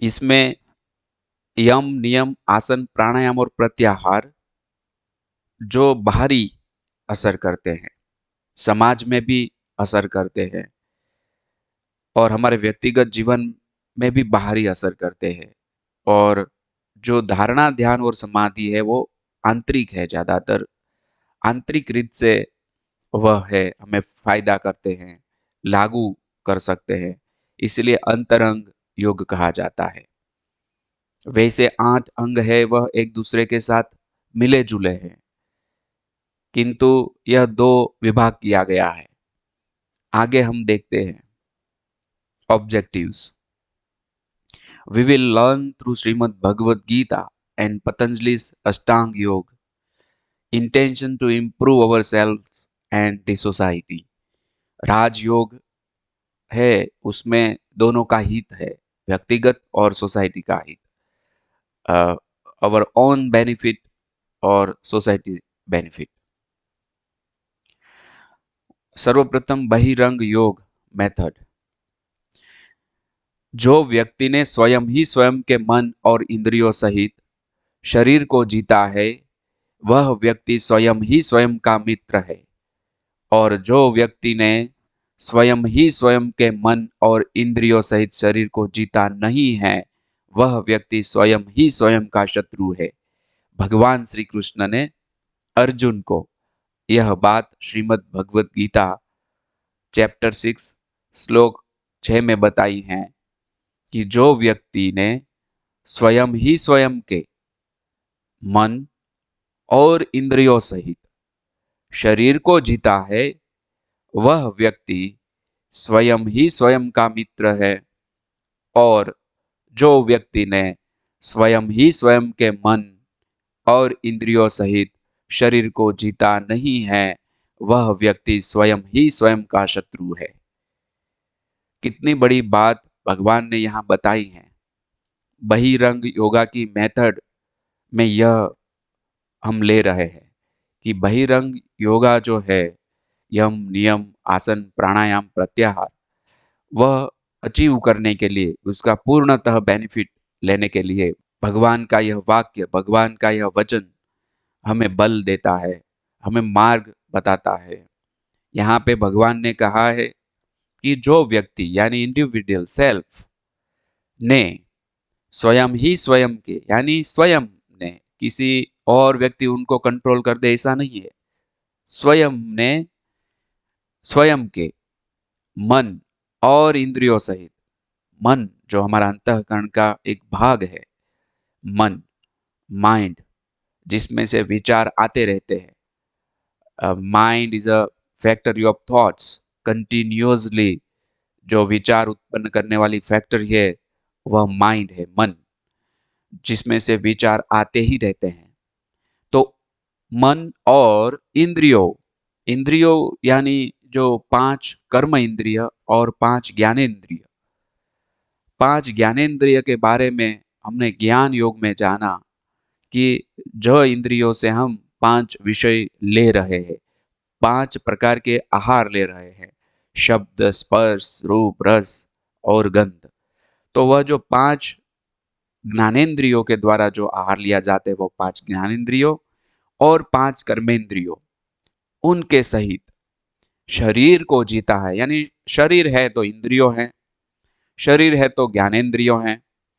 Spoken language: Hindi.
इसमें यम, नियम, आसन, प्राणायाम और प्रत्याहार जो बाहरी असर करते हैं, समाज में भी असर करते हैं और हमारे व्यक्तिगत जीवन में भी बाहरी असर करते हैं। और जो धारणा, ध्यान और समाधि है वो आंतरिक है, ज़्यादातर आंतरिक रीत से वह है, हमें फायदा करते हैं, लागू कर सकते हैं, इसलिए अंतरंग योग कहा जाता है। वैसे 8 अंग है वह एक दूसरे के साथ मिले जुले हैं, किंतु यह दो विभाग किया गया है। आगे हम देखते हैं objectives. We will learn through Srimad Bhagavad Gita and Patanjali's Ashtang Yoga, intention to improve ourselves and the society. राजयोग है, उसमें दोनों का हित है, व्यक्तिगत और सोसाइटी का हित, our own benefit और सोसाइटी बेनिफिट। सर्वप्रथम बहिरंग योग मेथड। जो व्यक्ति ने स्वयं ही स्वयं के मन और इंद्रियों सहित शरीर को जीता है, वह व्यक्ति स्वयं ही स्वयं का मित्र है। और जो व्यक्ति ने स्वयं ही स्वयं के मन और इंद्रियों सहित शरीर को जीता नहीं है, वह व्यक्ति स्वयं ही स्वयं का शत्रु है। भगवान श्री कृष्ण ने अर्जुन को यह बात श्रीमद् भगवत गीता चैप्टर 6 श्लोक 6 में बताई है कि जो व्यक्ति ने स्वयं ही स्वयं के मन और इंद्रियों सहित शरीर को जीता है, वह व्यक्ति स्वयं ही स्वयं का मित्र है। और जो व्यक्ति ने स्वयं ही स्वयं के मन और इंद्रियों सहित शरीर को जीता नहीं है, वह व्यक्ति स्वयं ही स्वयं का शत्रु है। कितनी बड़ी बात भगवान ने यहाँ बताई है। बहिरंग योगा की मेथड में यह हम ले रहे हैं कि बहिरंग योगा जो है, यम, नियम, आसन, प्राणायाम, प्रत्याहार, वह अचीव करने के लिए, उसका पूर्णतः बेनिफिट लेने के लिए भगवान का यह वाक्य, भगवान का यह वचन हमें बल देता है, हमें मार्ग बताता है। यहाँ पे भगवान ने कहा है कि जो व्यक्ति यानी इंडिविजुअल सेल्फ ने स्वयं ही स्वयं के यानी स्वयं ने, किसी और व्यक्ति उनको कंट्रोल कर दे ऐसा नहीं है, स्वयं ने स्वयं के मन और इंद्रियों सहित, मन जो हमारा अंतःकरण का एक भाग है, मन, माइंड, जिसमें से विचार आते रहते हैं। Mind is a factory of thoughts, continuously जो विचार उत्पन्न करने वाली फैक्ट्री है वह माइंड है, मन, जिसमें से विचार आते ही रहते हैं। तो मन और इंद्रियों, इंद्रियों यानी जो 5 कर्म इंद्रिय और 5 ज्ञानेंद्रिय, 5 ज्ञानेंद्रिय के बारे में हमने ज्ञान योग में जाना कि जो इंद्रियों से हम 5 विषय ले रहे हैं, 5 प्रकार के आहार ले रहे हैं, शब्द, स्पर्श, रूप, रस और गंध। तो वह जो 5 ज्ञानेंद्रियों के द्वारा जो आहार लिया जाते हैं, वो 5 ज्ञानेंद्रियों और 5 कर्मेंद्रियों, उनके सहित शरीर को जीता है। यानी शरीर है तो इंद्रियों हैं, शरीर है तो ज्ञानेंद्रियों हैं,